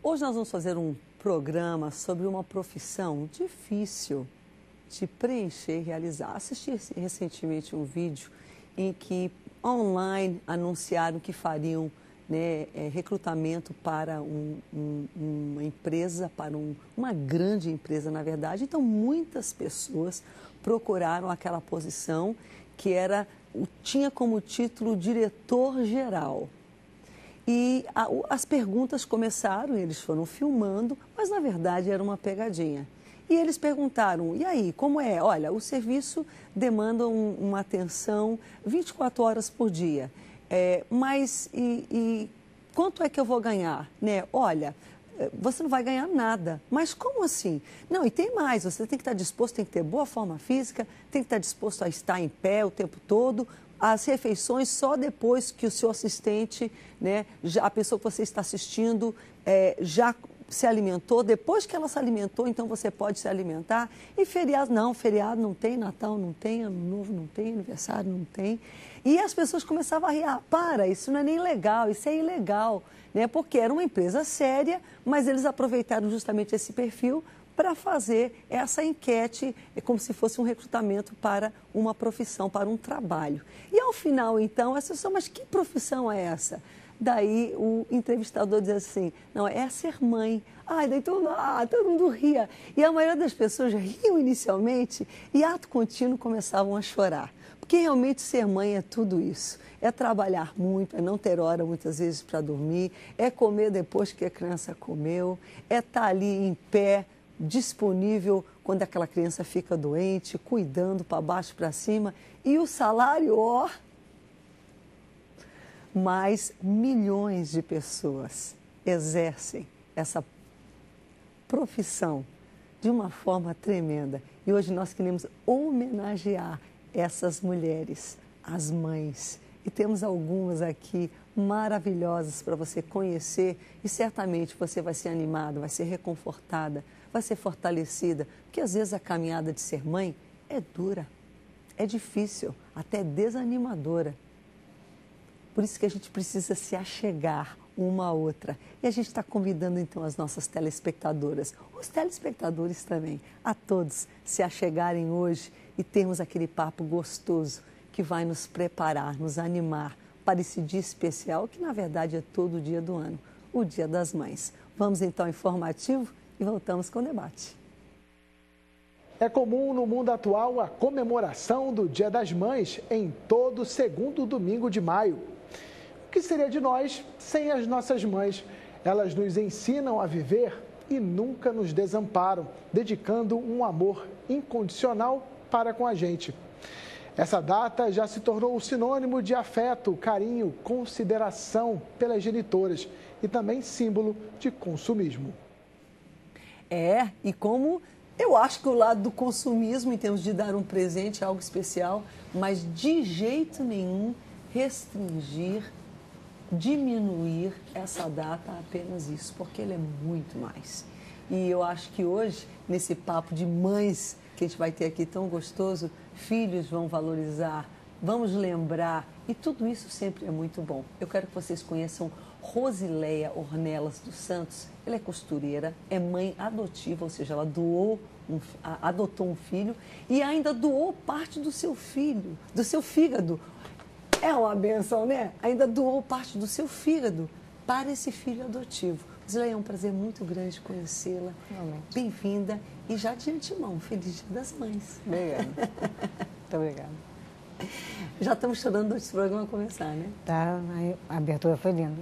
Hoje nós vamos fazer um programa sobre uma profissão difícil de preencher e realizar. Assisti recentemente um vídeo em que online anunciaram que fariam recrutamento para uma empresa, para uma grande empresa, na verdade. Então, muitas pessoas procuraram aquela posição que tinha como título diretor-geral. E as perguntas começaram, eles foram filmando, mas na verdade era uma pegadinha. E eles perguntaram, e aí, como é? Olha, o serviço demanda uma atenção 24 horas por dia, mas quanto é que eu vou ganhar? Olha, você não vai ganhar nada, mas como assim? Não, e tem mais, você tem que estar disposto, tem que ter boa forma física, tem que estar disposto a estar em pé o tempo todo, as refeições só depois que o seu assistente, a pessoa que você está assistindo, já se alimentou, depois que ela se alimentou, então você pode se alimentar. E feriado não tem, Natal não tem, Ano Novo não tem, aniversário não tem. E as pessoas começavam a rir, isso não é nem legal, isso é ilegal, porque era uma empresa séria, mas eles aproveitaram justamente esse perfil para fazer essa enquete, como se fosse um recrutamento para uma profissão, para um trabalho. E ao final, então, as pessoas, mas que profissão é essa? Daí o entrevistador diz assim, não, é ser mãe. Daí todo mundo ria. E a maioria das pessoas riam inicialmente e, ato contínuo, começavam a chorar. Porque realmente ser mãe é tudo isso. É trabalhar muito, é não ter hora muitas vezes para dormir, é comer depois que a criança comeu, é estar ali em pé, disponível quando aquela criança fica doente, cuidando para baixo, para cima. E o salário, mas milhões de pessoas exercem essa profissão de uma forma tremenda. E hoje nós queremos homenagear essas mulheres, as mães. E temos algumas aqui maravilhosas para você conhecer e certamente você vai ser animada, vai ser reconfortada, vai ser fortalecida, porque às vezes a caminhada de ser mãe é dura, é difícil, até desanimadora. Por isso que a gente precisa se achegar uma à outra. E a gente está convidando então as nossas telespectadoras, os telespectadores também, a todos se achegarem hoje e termos aquele papo gostoso que vai nos preparar, nos animar para esse dia especial, que na verdade é todo dia do ano, o Dia das Mães. Vamos então ao informativo e voltamos com o debate. É comum no mundo atual a comemoração do Dia das Mães em todo segundo domingo de maio. O que seria de nós sem as nossas mães? Elas nos ensinam a viver e nunca nos desamparam, dedicando um amor incondicional para com a gente. Essa data já se tornou um sinônimo de afeto, carinho, consideração pelas genitoras e também símbolo de consumismo. E como eu acho que o lado do consumismo, em termos de dar um presente, é algo especial, mas de jeito nenhum restringir, diminuir essa data a apenas isso, porque ele é muito mais. E eu acho que hoje, nesse papo de mães que a gente vai ter aqui tão gostoso, filhos vão valorizar, vamos lembrar, e tudo isso sempre é muito bom. Eu quero que vocês conheçam Rosileia Ornelas dos Santos. Ela é costureira, é mãe adotiva, ou seja, ela adotou um filho e ainda doou parte do seu filho, do seu fígado. É uma benção, né? Ainda doou parte do seu fígado para esse filho adotivo. Rosileia, é um prazer muito grande conhecê-la. Bem-vinda e já de antemão, feliz Dia das Mães. Obrigada. Muito obrigada. Já estamos chorando antes do programa começar, né? Tá, a abertura foi linda.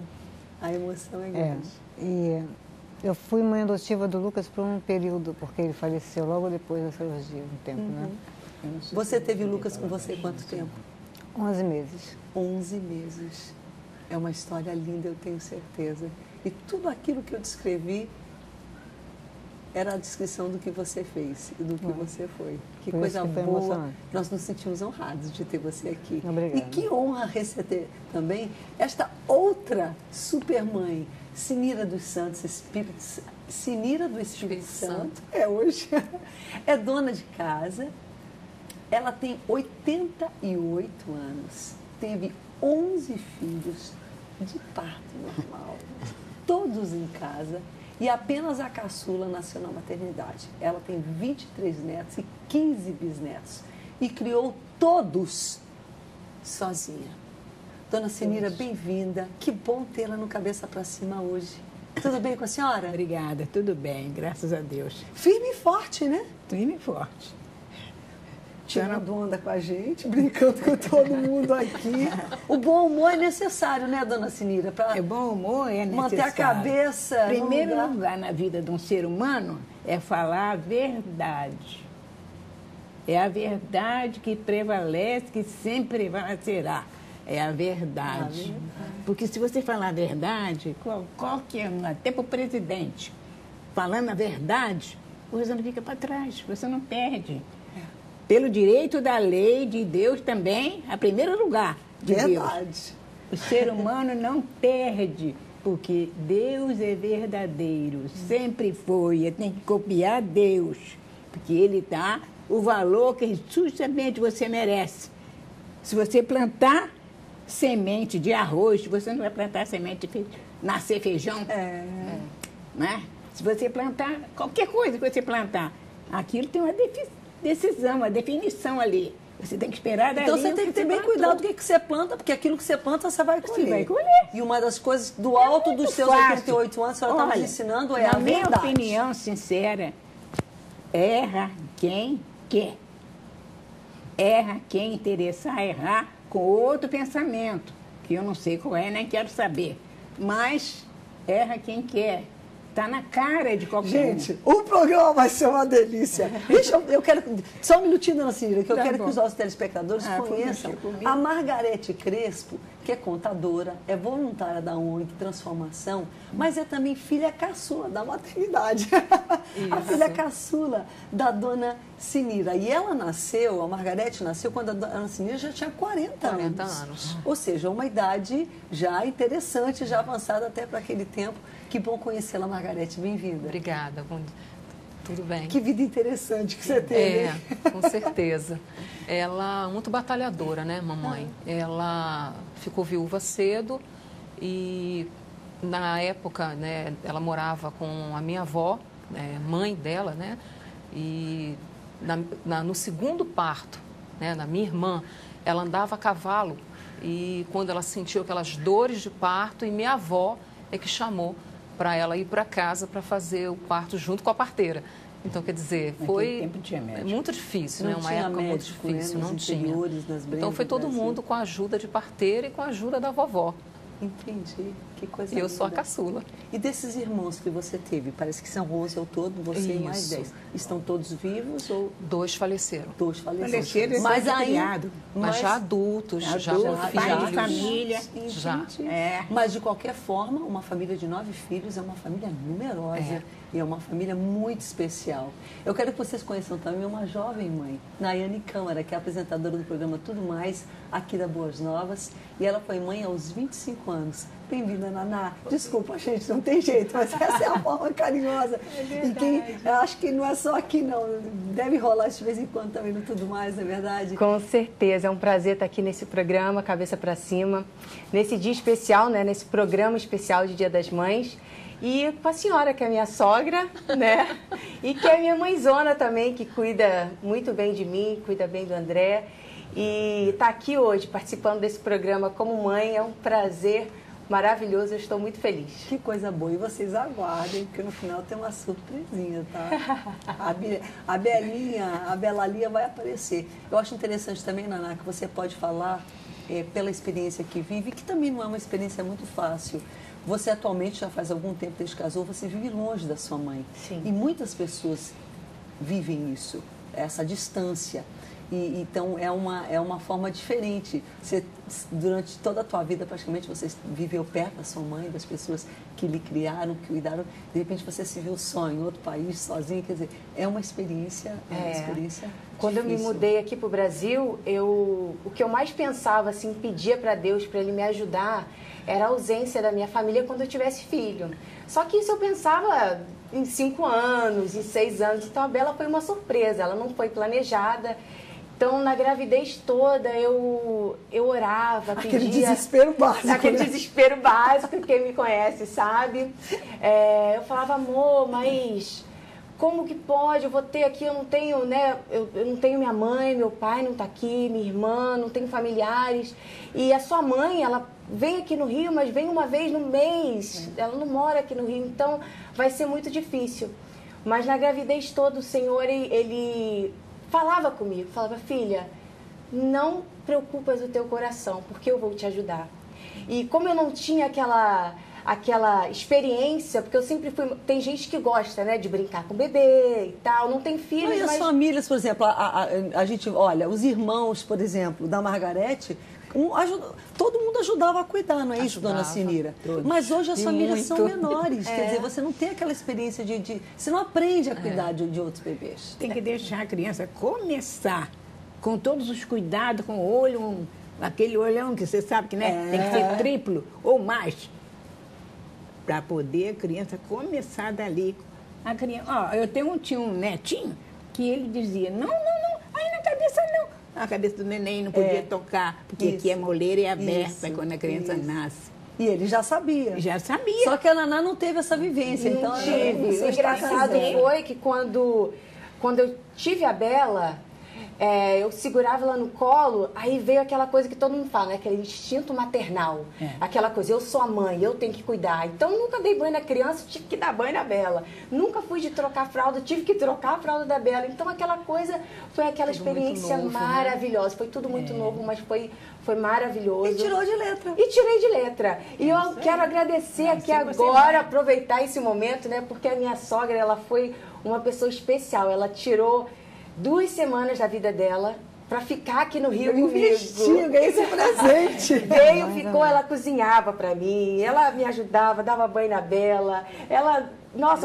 A emoção é grande. E eu fui mãe adotiva do Lucas por um período, porque ele faleceu logo depois da cirurgia, um tempo, né? Você teve o Lucas com você quanto tempo? 11 meses. 11 meses. É uma história linda, eu tenho certeza. E tudo aquilo que eu descrevi era a descrição do que você fez e do que você foi. Que coisa boa. Nós nos sentimos honrados de ter você aqui. Obrigada. E que honra receber também esta outra supermãe, Sinira dos Santos, Sinira do Espírito Santo. Hoje. É dona de casa. Ela tem 88 anos. Teve 11 filhos de parto normal. Todos em casa. E apenas a caçula nasceu na maternidade. Ela tem 23 netos e 15 bisnetos. E criou todos sozinha. Dona Sinira, bem-vinda. Que bom tê-la no Cabeça para Cima hoje. Tudo bem com a senhora? Obrigada, tudo bem, graças a Deus. Firme e forte, né? Firme e forte. Tirando onda com a gente, brincando com todo mundo aqui. O bom humor é necessário, né, Dona Sinira? O bom humor é necessário. Manter a cabeça. Primeiro lugar na vida de um ser humano é falar a verdade. É a verdade que prevalece, que sempre prevalecerá. É a verdade. Porque se você falar a verdade, qualquer um, até para o presidente, falando a verdade, você não fica para trás, você não perde. Pelo direito da lei de Deus também, a primeiro lugar de verdade. Deus. O ser humano não perde, porque Deus é verdadeiro, sempre foi. Tem que copiar Deus, porque Ele dá o valor que justamente você merece. Se você plantar semente de arroz, você não vai plantar semente de nascer feijão. Né? Se você plantar, qualquer coisa que você plantar, aquilo tem uma decisão, uma definição ali. Você tem que esperar dali. Então você tem que ter bem cuidado do que você planta, porque aquilo que você planta, você vai colher. Você vai colher. E uma das coisas do alto dos seus 88 anos, a senhora está me ensinando é a verdade. Na minha opinião sincera, erra quem quer. Erra quem interessar errar com outro pensamento, que eu não sei qual é, nem quero saber. Mas erra quem quer. Está na cara de qualquer um. Gente, o programa vai ser uma delícia. Eu quero... Só um minutinho, Dona Sinira, que eu quero que os nossos telespectadores conheçam a Margarete Crespo, que é contadora, é voluntária da ONG Transformação, mas é também filha caçula da maternidade. A filha caçula da Dona Sinira. E ela nasceu, a Margarete nasceu quando a Dona Sinira já tinha 40 anos. Ou seja, uma idade já interessante, já avançada até para aquele tempo. Que bom conhecê-la, Margarete. Bem-vinda. Obrigada. Tudo bem. Que vida interessante que você teve. Com certeza. Ela, muito batalhadora, né, mamãe? Ela ficou viúva cedo e, na época, né, ela morava com a minha avó, mãe dela, né? E no segundo parto, né, na minha irmã, ela andava a cavalo e quando ela sentiu aquelas dores de parto, e minha avó é que chamou para ela ir para casa para fazer o parto junto com a parteira. Então, quer dizer, foi muito difícil, né? Uma época muito difícil, não tinha. Então, foi todo mundo com a ajuda de parteira e com a ajuda da vovó. Entendi. Que coisa linda. Eu sou a caçula. E desses irmãos que você teve, parece que são 11 ao todo, você e mais 10. Estão todos vivos ou... 2 faleceram. 2 faleceram. Mas ainda... Mas já adultos, já com filhos. Família. Já. Mas, de qualquer forma, uma família de 9 filhos é uma família numerosa. E é uma família muito especial. Eu quero que vocês conheçam também uma jovem mãe, Nayane Câmara, que é apresentadora do programa Tudo Mais, aqui da Boas Novas. E ela foi mãe aos 25 anos. Bem-vinda, Naná. Desculpa, gente, não tem jeito, mas essa é a forma carinhosa. Eu acho que não é só aqui, não. Deve rolar de vez em quando também no Tudo Mais, não é verdade? Com certeza. É um prazer estar aqui nesse programa, Cabeça para Cima. Nesse dia especial, né? Nesse programa especial de Dia das Mães. E com a senhora, que é minha sogra, né? E que é minha mãezona também, que cuida muito bem de mim, cuida bem do André. E estar aqui hoje participando desse programa como mãe é um prazer maravilhoso, eu estou muito feliz. Que coisa boa. E vocês aguardem, porque no final tem uma surpresinha, tá? A Belinha, a Belalia vai aparecer. Eu acho interessante também, Naná, que você pode falar pela experiência que vive, que também não é uma experiência muito fácil. Você atualmente, já faz algum tempo desde que casou, você vive longe da sua mãe. Sim. E muitas pessoas vivem isso, essa distância. E, então, é uma forma diferente. Você, durante toda a tua vida, praticamente, você viveu perto da sua mãe, das pessoas que lhe criaram, que cuidaram. De repente, você se viu só em outro país, sozinha. Quer dizer, é uma experiência Quando difícil. eu me mudei aqui para o Brasil, o que eu mais pensava, assim, pedia para Deus, para Ele me ajudar, era a ausência da minha família quando eu tivesse filho. Só que isso eu pensava em 5 anos, em 6 anos. Então, a Bela foi uma surpresa, ela não foi planejada. Então, na gravidez toda, eu orava, pedia... Aquele desespero básico, Aquele né? desespero básico, quem me conhece sabe. Eu falava, amor, mas como que pode? Eu vou ter aqui, eu não tenho, né? Eu não tenho minha mãe, meu pai não está aqui, minha irmã, não tenho familiares. E a sua mãe, ela vem aqui no Rio, mas vem uma vez no mês. Ela não mora aqui no Rio, então vai ser muito difícil. Mas na gravidez toda, o Senhor, ele falava comigo, falava, filha, não preocupas o teu coração, porque eu vou te ajudar. E como eu não tinha aquela experiência, porque eu sempre fui... Tem gente que gosta, né, de brincar com bebê e tal, não tem filhos, E as mas... famílias, por exemplo, a gente, olha, os irmãos, por exemplo, da Margarete, todo mundo ajudava a cuidar, não é isso, dona Sinira? todos. Mas hoje as E famílias são muito. menores, quer dizer, você não tem aquela experiência você não aprende a cuidar de outros bebês. Tem que deixar a criança começar com todos os cuidados, com o olho, aquele olhão que você sabe que, né, tem que ser triplo ou mais, para poder a criança começar dali. A criança, ó, tinha um netinho que ele dizia, não, aí na cabeça não. A cabeça do neném não podia tocar, porque aqui a moleira é aberta quando a criança nasce. E ele já sabia. Já sabia. Só que a Naná não teve essa vivência. Não Então, tive. O engraçado foi que quando eu tive a Bela, eu segurava ela no colo, aí veio aquela coisa que todo mundo fala, né? Aquele instinto maternal. Aquela coisa, eu sou a mãe, eu tenho que cuidar. Então, nunca dei banho na criança, tive que dar banho na Bela. Nunca fui de trocar a fralda, tive que trocar a fralda da Bela. Então, aquela coisa foi aquela tudo experiência muito novo, maravilhosa. Foi tudo muito novo, mas foi maravilhoso. E tirou de letra. E tirei de letra. E eu quero agradecer aqui agora, aproveitar esse momento, né? Porque a minha sogra, ela foi uma pessoa especial. Ela tirou 2 semanas da vida dela para ficar aqui no Rio comigo. Eu ganhei esse presente. Veio, ficou, ela cozinhava para mim, ela me ajudava, dava banho na Bela, ela,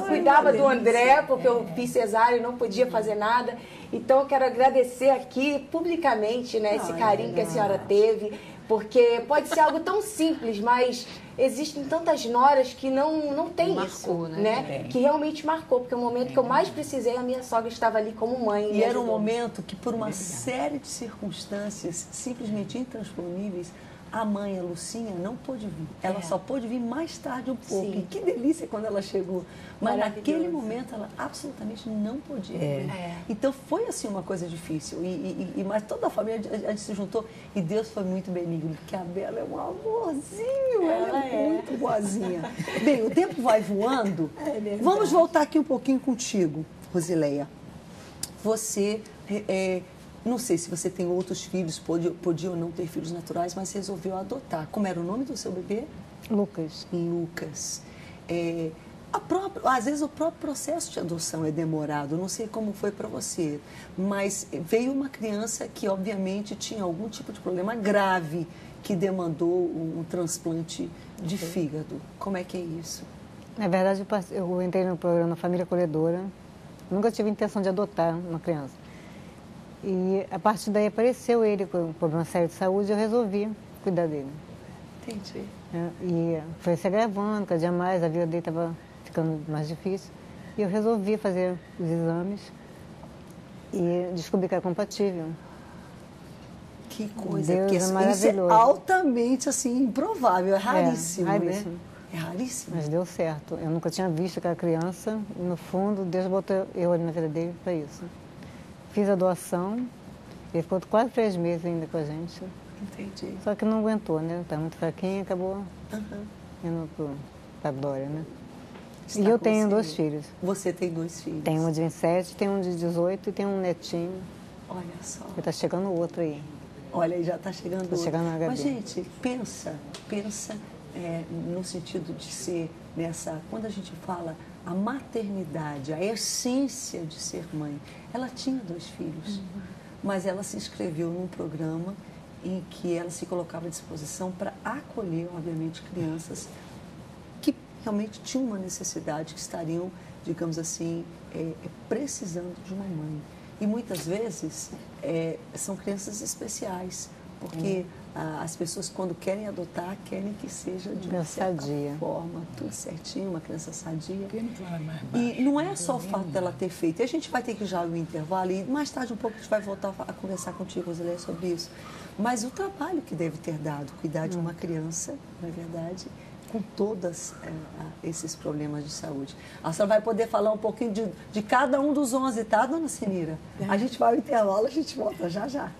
cuidava do André, porque eu fiz cesárea e não podia fazer nada. Então, eu quero agradecer aqui publicamente, né, esse carinho que a senhora teve, porque pode ser algo tão simples, mas existem tantas noras que não tem Marcou, isso, né? Que realmente marcou, porque o momento que eu mais precisei, a minha sogra estava ali como mãe. E me era um ajudou. momento que, por uma série de circunstâncias simplesmente intransponíveis, a mãe, a Lucinha, não pôde vir. Ela só pôde vir mais tarde um pouco. Sim. E que delícia quando ela chegou. Mas Maravilhoso. naquele momento ela absolutamente não podia vir. Então foi assim uma coisa difícil. Mas toda a família, a gente se juntou e Deus foi muito benigno, porque a Bela é um amorzinho, ela é muito boazinha. Bem, o tempo vai voando. Vamos voltar aqui um pouquinho contigo, Rosileia. Você, não sei se você tem outros filhos, podia ou não ter filhos naturais, mas resolveu adotar. Como era o nome do seu bebê? Lucas. Lucas. Às vezes o próprio processo de adoção é demorado, não sei como foi para você, mas veio uma criança que obviamente tinha algum tipo de problema grave que demandou um transplante de fígado. Como é que é isso? Na verdade, eu entrei no programa Família Acolhedora, nunca tive intenção de adotar uma criança. E a partir daí apareceu ele com um problema sério de saúde e eu resolvi cuidar dele. Entendi. E foi se agravando, cada dia mais, a vida dele estava ficando mais difícil. E eu resolvi fazer os exames e descobri que era compatível. Que coisa, Deus porque é isso é maravilhoso. altamente assim, improvável, é raríssimo, raríssimo. né? É raríssimo. Mas deu certo. Eu nunca tinha visto aquela criança e, no fundo, Deus botou eu ali na vida dele para isso. Fiz a doação, ele ficou quase 3 meses ainda com a gente. Entendi. Só que não aguentou, né? Estava muito fraquinho, acabou indo para a glória, né? E eu tenho 2 filhos. Você tem 2 filhos. Tem um de 27, tem um de 18 e tem um netinho. Olha só. E está chegando outro aí. Olha, aí já está chegando outro. chegando na Mas, HD. gente, pensa no sentido de ser quando a gente fala a maternidade, a essência de ser mãe. Ela tinha 2 filhos, mas ela se inscreveu num programa em que ela se colocava à disposição para acolher, obviamente, crianças que realmente tinham uma necessidade, que estariam, digamos assim, precisando de uma mãe. E muitas vezes são crianças especiais, porque as pessoas, quando querem adotar, querem que seja de uma certa forma, tudo certinho, uma criança sadia. E não é só o fato dela ter feito. E a gente vai ter que já ir no intervalo, e mais tarde um pouco a gente vai voltar a conversar contigo, Rosileia, sobre isso. Mas o trabalho que deve ter dado, cuidar de uma criança, não é verdade, com todos esses problemas de saúde. A senhora vai poder falar um pouquinho de cada um dos 11, tá, dona Sinira? A gente vai ao intervalo, a gente volta já já.